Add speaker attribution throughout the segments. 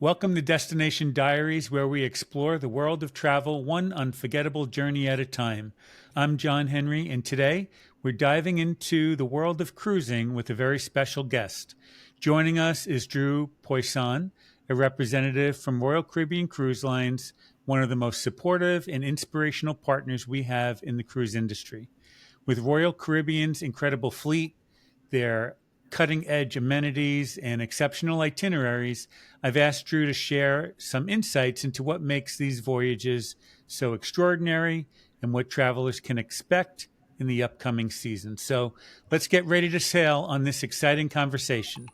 Speaker 1: Welcome to Destination Diaries, where we explore the world of travel one unforgettable journey at a time. I'm John Henry, and today we're diving into the world of cruising with a very special guest. Joining us is Drew Poisson, a representative from Royal Caribbean Cruise Lines, one of the most supportive and inspirational partners we have in the cruise industry. With Royal Caribbean's incredible fleet, their cutting edge amenities, and exceptional itineraries, I've asked Drew to share some insights into what makes these voyages so extraordinary and what travelers can expect in the upcoming season. So let's get ready to sail on this exciting conversation.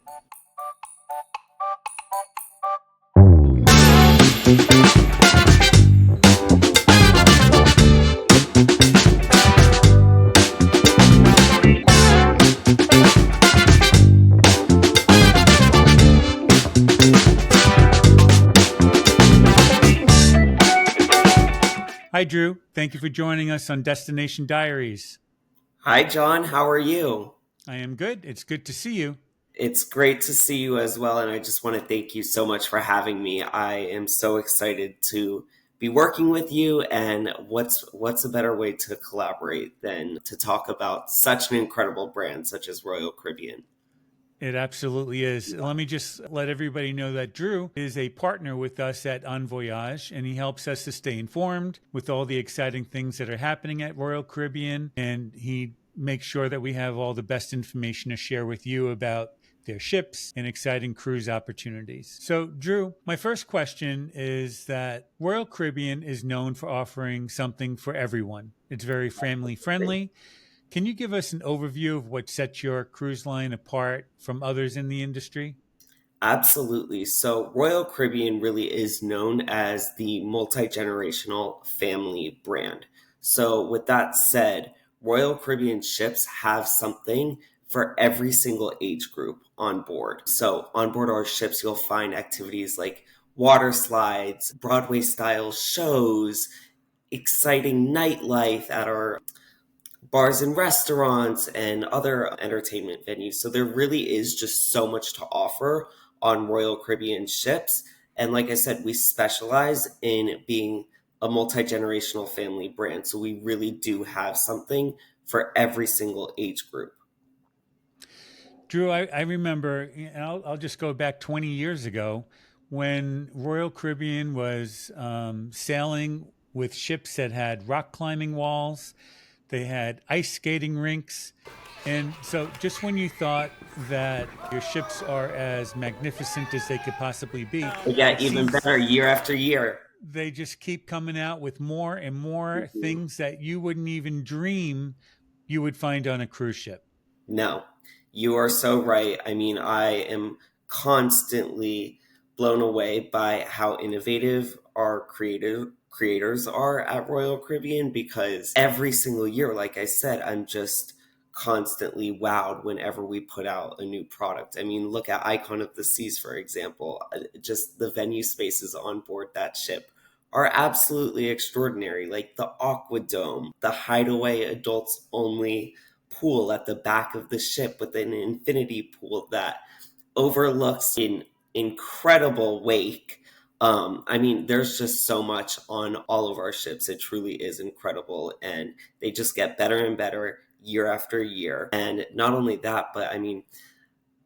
Speaker 1: Hi, Drew. Thank you for joining us on Destination Diaries.
Speaker 2: Hi, John. How are you?
Speaker 1: I am good. It's good to see you.
Speaker 2: It's great to see you as well. And I just want to thank you so much for having me. I am so excited to be working with you. And what's a better way to collaborate than to talk about such an incredible brand such as Royal Caribbean?
Speaker 1: It absolutely is. Let me just let everybody know that Drew is a partner with us at On Voyage, and he helps us to stay informed with all the exciting things that are happening at Royal Caribbean. And he makes sure that we have all the best information to share with you about their ships and exciting cruise opportunities. So, Drew, my first question is that Royal Caribbean is known for offering something for everyone. It's very family friendly. Can you give us an overview of what sets your cruise line apart from others in the industry?
Speaker 2: Absolutely. So, Royal Caribbean really is known as the multi generational family brand. So, with that said, Royal Caribbean ships have something for every single age group on board. So, on board our ships, you'll find activities like water slides, Broadway style shows, exciting nightlife at our bars and restaurants and other entertainment venues. So there really is just so much to offer on Royal Caribbean ships. And like I said, we specialize in being a multi generational family brand. So we really do have something for every single age group.
Speaker 1: Drew, I remember, and I'll just go back 20 years ago when Royal Caribbean was sailing with ships that had rock climbing walls, they had ice skating rinks. And so, just when you thought that your ships are as magnificent as they could possibly be,
Speaker 2: But yeah,
Speaker 1: it
Speaker 2: even
Speaker 1: seems
Speaker 2: better year after year.
Speaker 1: they just keep coming out with more and more
Speaker 2: Mhm.
Speaker 1: things that you wouldn't even dream you would find on a cruise ship.
Speaker 2: No, you are so right. I mean, I am constantly blown away by how innovative our creative creators are at Royal Caribbean because every single year, like I said, I'm just constantly wowed whenever we put out a new product. I mean, look at Icon of the Seas, for example. Just the venue spaces on board that ship are absolutely extraordinary. Like the Aqua Dome, the Hideaway adults only pool at the back of the ship with an infinity pool that overlooks an incredible wake. I mean, there's just so much on all of our ships. It truly is incredible. And they just get better and better year after year. And not only that, but I mean,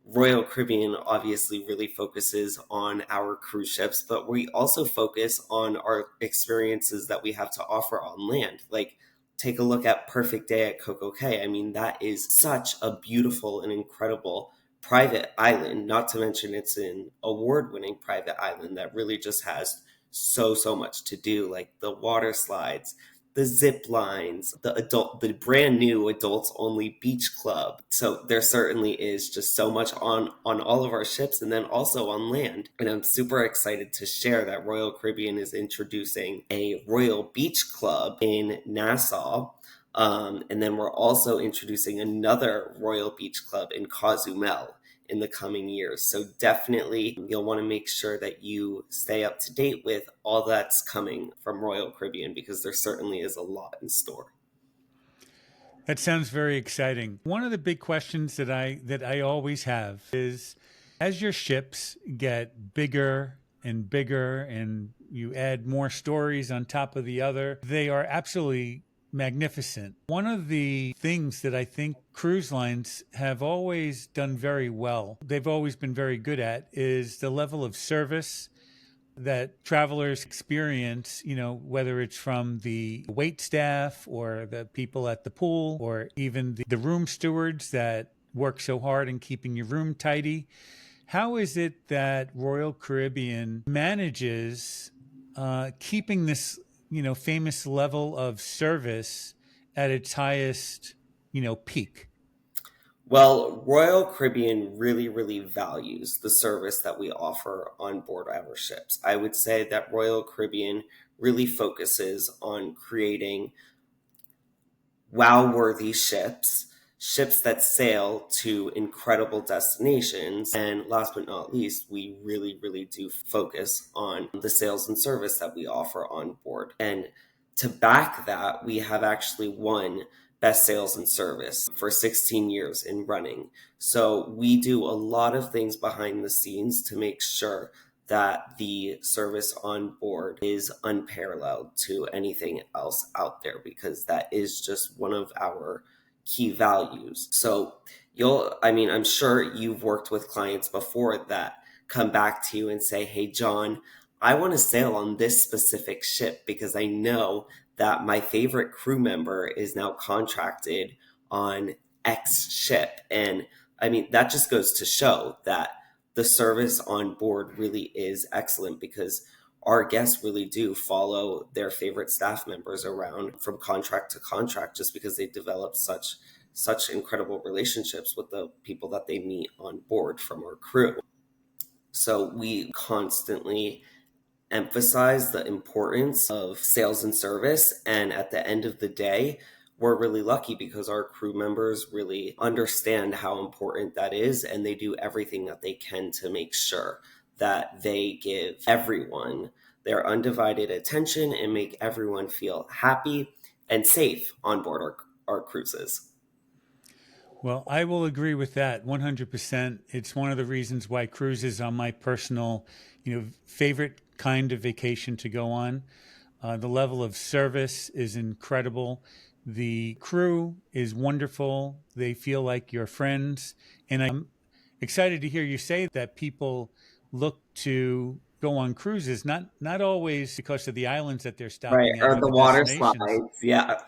Speaker 2: Royal Caribbean obviously really focuses on our cruise ships, but we also focus on our experiences that we have to offer on land. Like, take a look at Perfect Day at Coco Cay. I mean, that is such a beautiful and incredible private island, not to mention it's an award winning private island that really just has so much to do, like the water slides, the zip lines, the brand new adults only beach club. So there certainly is just so much on all of our ships and then also on land. And I'm super excited to share that Royal Caribbean is introducing a Royal Beach Club in Nassau. And then we're also introducing another Royal Beach Club in Cozumel in the coming years. So definitely you'll want to make sure that you stay up to date with all that's coming from Royal Caribbean because there certainly is a lot in store.
Speaker 1: That sounds very exciting. One of the big questions that I always have is as your ships get bigger and bigger, and you add more stories on top of the other. They are absolutely magnificent. One of the things that I think cruise lines have always done very well, they've always been very good at, is the level of service that travelers experience, whether it's from the wait staff or the people at the pool or even the room stewards that work so hard in keeping your room tidy. How is it that Royal Caribbean manages keeping this, famous level of service at its highest, peak?
Speaker 2: Well, Royal Caribbean really, really values the service that we offer on board our ships. I would say that Royal Caribbean really focuses on creating wow-worthy ships, ships that sail to incredible destinations. And last but not least, we really, really do focus on the sales and service that we offer on board. And to back that, we have actually won Best Sales and Service for 16 years in running. So we do a lot of things behind the scenes to make sure that the service on board is unparalleled to anything else out there, because that is just one of our key values. So I'm sure you've worked with clients before that come back to you and say, "Hey, John, I want to sail on this specific ship because I know that my favorite crew member is now contracted on X ship." And that just goes to show that the service on board really is excellent, because our guests really do follow their favorite staff members around from contract to contract, just because they develop such incredible relationships with the people that they meet on board from our crew. So we constantly emphasize the importance of sales and service. And at the end of the day, we're really lucky because our crew members really understand how important that is. And they do everything that they can to make sure that they give everyone their undivided attention and make everyone feel happy and safe on board our cruises.
Speaker 1: Well, I will agree with that 100%. It's one of the reasons why cruises are my personal, favorite kind of vacation to go on. The level of service is incredible. The crew is wonderful. They feel like your friends. And I'm excited to hear you say that people look to go on cruises, not always because of the islands that they're
Speaker 2: Right.
Speaker 1: stopping at
Speaker 2: Or
Speaker 1: or
Speaker 2: the
Speaker 1: the
Speaker 2: water
Speaker 1: destinations,
Speaker 2: slides. Yeah.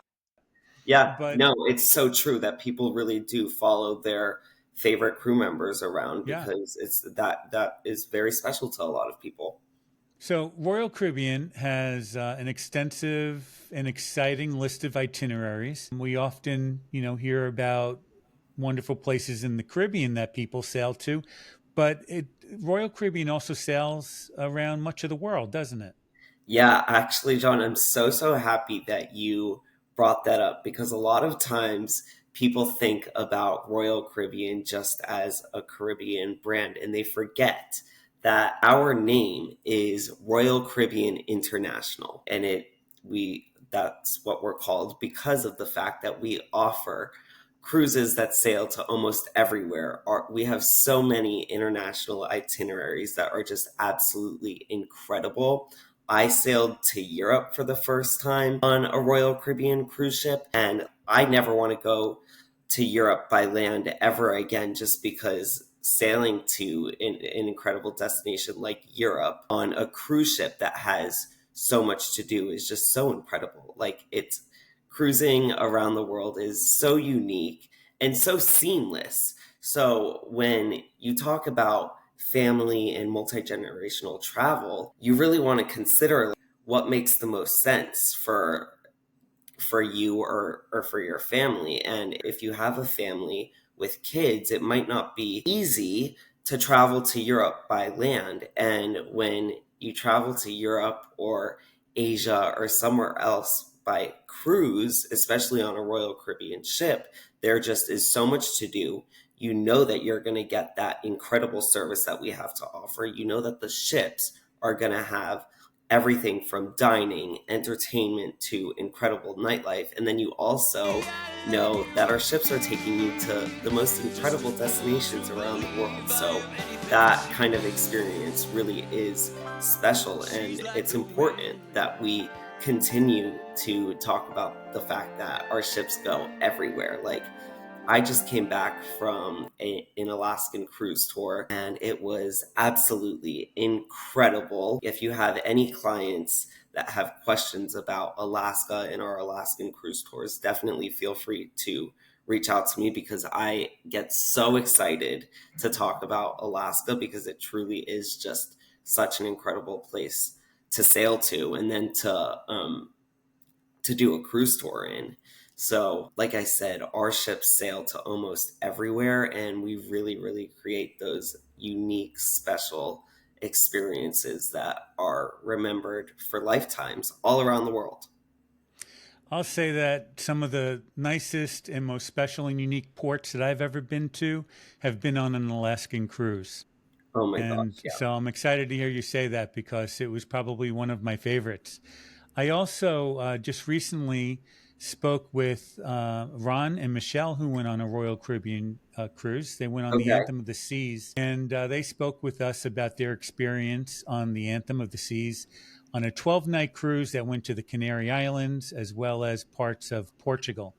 Speaker 2: Yeah.
Speaker 1: but
Speaker 2: No, it's so true that people really do follow their favorite crew members around,
Speaker 1: yeah.
Speaker 2: because that is very special to a lot of people.
Speaker 1: So, Royal Caribbean has an extensive and exciting list of itineraries. We often, hear about wonderful places in the Caribbean that people sail to, but Royal Caribbean also sails around much of the world, doesn't it?
Speaker 2: Yeah, actually, John, I'm so happy that you brought that up, because a lot of times people think about Royal Caribbean just as a Caribbean brand, and they forget that our name is Royal Caribbean International, and that's what we're called because of the fact that we offer cruises that sail to almost everywhere. We have so many international itineraries that are just absolutely incredible. I sailed to Europe for the first time on a Royal Caribbean cruise ship, and I never want to go to Europe by land ever again, just because sailing to an incredible destination like Europe on a cruise ship that has so much to do is just so incredible. Like, it's cruising around the world is so unique and so seamless. So when you talk about family and multi-generational travel, you really want to consider what makes the most sense for you or for your family. And if you have a family with kids, it might not be easy to travel to Europe by land. And when you travel to Europe or Asia or somewhere else by cruise, especially on a Royal Caribbean ship, there just is so much to do. You know that you're going to get that incredible service that we have to offer. You know that the ships are going to have everything from dining, entertainment to incredible nightlife. And then you also know that our ships are taking you to the most incredible destinations around the world. So that kind of experience really is special, and it's important that we continue to talk about the fact that our ships go everywhere. Like, I just came back from an Alaskan cruise tour, and it was absolutely incredible. If you have any clients that have questions about Alaska and our Alaskan cruise tours, definitely feel free to reach out to me, because I get so excited to talk about Alaska, because it truly is just such an incredible place to sail to, and then to do a cruise tour in. So, like I said, our ships sail to almost everywhere, and we really, really create those unique, special experiences that are remembered for lifetimes all around the world.
Speaker 1: I'll say that some of the nicest and most special and unique ports that I've ever been to have been on an Alaskan cruise.
Speaker 2: Oh my
Speaker 1: And
Speaker 2: gosh, yeah.
Speaker 1: so I'm excited to hear you say that because it was probably one of my favorites. I also just recently spoke with Ron and Michelle, who went on a Royal Caribbean cruise. They went on the
Speaker 2: Okay,
Speaker 1: Anthem of the Seas, and they spoke with us about their experience on the Anthem of the Seas on a 12-night cruise that went to the Canary Islands as well as parts of Portugal.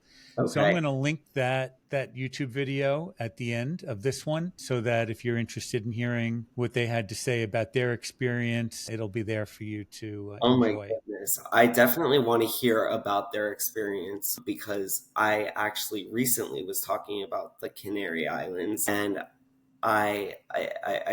Speaker 1: So I'm
Speaker 2: okay.
Speaker 1: going to link that YouTube video at the end of this one, so that if you're interested in hearing what they had to say about their experience, it'll be there for you to
Speaker 2: Oh my
Speaker 1: enjoy.
Speaker 2: goodness. I definitely want to hear about their experience, because I actually recently was talking about the Canary Islands, and I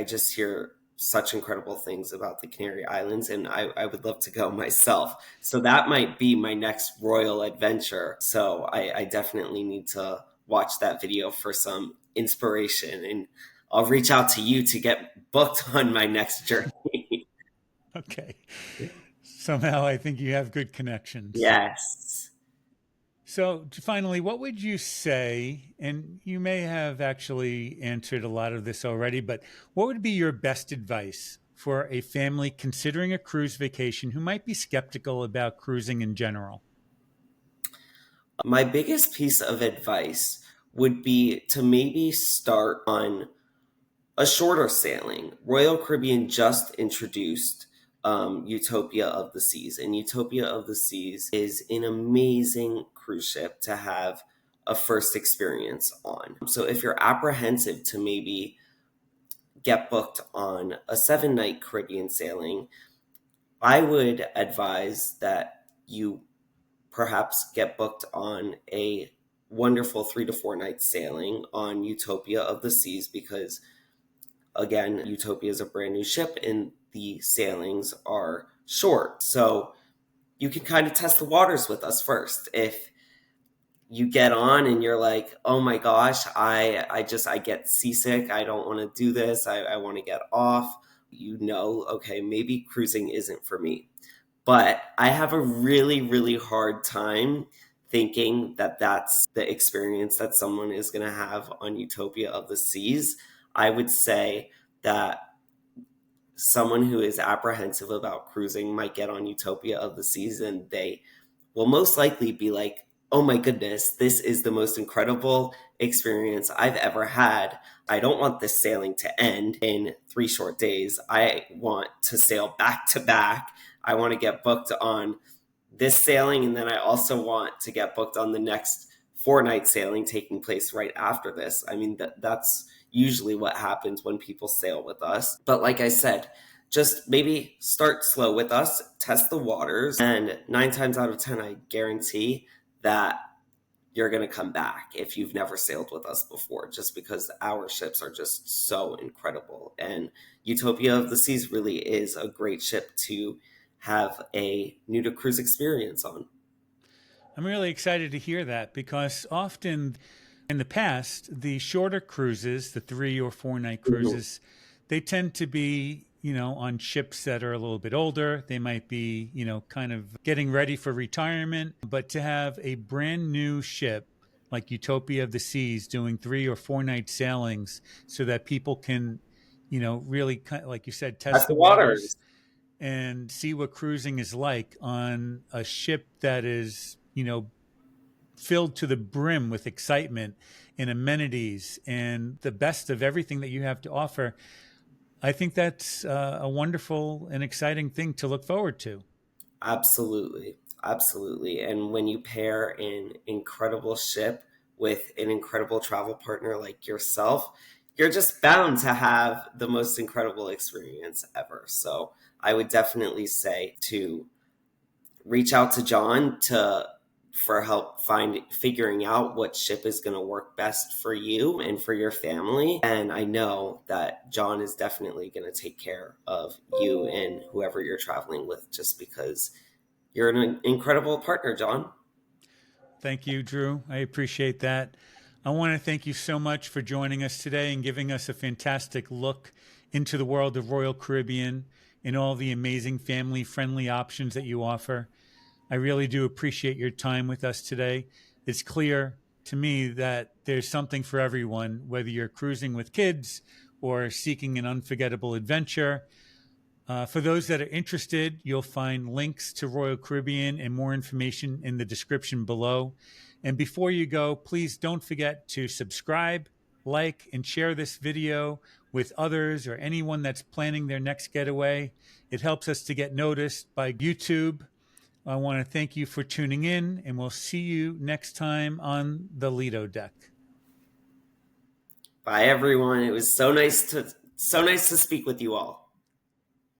Speaker 2: just hear such incredible things about the Canary Islands, and I would love to go myself. So that might be my next royal adventure. So I definitely need to watch that video for some inspiration, and I'll reach out to you to get booked on my next journey.
Speaker 1: Okay. Somehow I think you have good connections.
Speaker 2: Yes.
Speaker 1: So, finally, what would you say? And you may have actually answered a lot of this already, but what would be your best advice for a family considering a cruise vacation who might be skeptical about cruising in general?
Speaker 2: My biggest piece of advice would be to maybe start on a shorter sailing. Royal Caribbean just introduced Utopia of the Seas, and Utopia of the Seas is an amazing cruise ship to have a first experience on. So if you're apprehensive to maybe get booked on a 7 night Caribbean sailing, I would advise that you perhaps get booked on a wonderful 3 to 4 night sailing on Utopia of the Seas, because again, Utopia is a brand new ship and the sailings are short. So you can kind of test the waters with us first. If you get on and you're like, oh my gosh, I get seasick, I don't want to do this, I want to get off, okay, maybe cruising isn't for me. But I have a really, really hard time thinking that that's the experience that someone is going to have on Utopia of the Seas. I would say that someone who is apprehensive about cruising might get on Utopia of the Seas, and they will most likely be like, oh my goodness, this is the most incredible experience I've ever had. I don't want this sailing to end in 3 short days. I want to sail back to back. I want to get booked on this sailing, and then I also want to get booked on the next 4 night sailing taking place right after this. I mean, that's usually what happens when people sail with us. But like I said, just maybe start slow with us, test the waters, and 9 times out of 10, I guarantee that you're going to come back if you've never sailed with us before, just because our ships are just so incredible. And Utopia of the Seas really is a great ship to have a new to cruise experience on.
Speaker 1: I'm really excited to hear that because often in the past, the shorter cruises, the 3 or 4 night
Speaker 2: Mhm.
Speaker 1: cruises, they tend to be, on ships that are a little bit older. They might be, kind of getting ready for retirement. But to have a brand new ship like Utopia of the Seas doing 3 or 4 night sailings so that people can, really, like you said, test
Speaker 2: Test
Speaker 1: the
Speaker 2: the
Speaker 1: waters,
Speaker 2: waters.
Speaker 1: and see what cruising is like on a ship that is, filled to the brim with excitement and amenities and the best of everything that you have to offer. I think that's a wonderful and exciting thing to look forward to.
Speaker 2: Absolutely. Absolutely. And when you pair an incredible ship with an incredible travel partner like yourself, you're just bound to have the most incredible experience ever. So I would definitely say to reach out to John to for help figuring out what ship is going to work best for you and for your family. And I know that John is definitely going to take care of you and whoever you're traveling with, just because you're an incredible partner, John.
Speaker 1: Thank you, Drew. I appreciate that. I want to thank you so much for joining us today and giving us a fantastic look into the world of Royal Caribbean and all the amazing family friendly options that you offer. I really do appreciate your time with us today. It's clear to me that there's something for everyone, whether you're cruising with kids or seeking an unforgettable adventure. For those that are interested, you'll find links to Royal Caribbean and more information in the description below. And before you go, please don't forget to subscribe, like, and share this video with others or anyone that's planning their next getaway. It helps us to get noticed by YouTube. I want to thank you for tuning in, and we'll see you next time on the Lido deck.
Speaker 2: Bye everyone. It was so nice to speak with you all.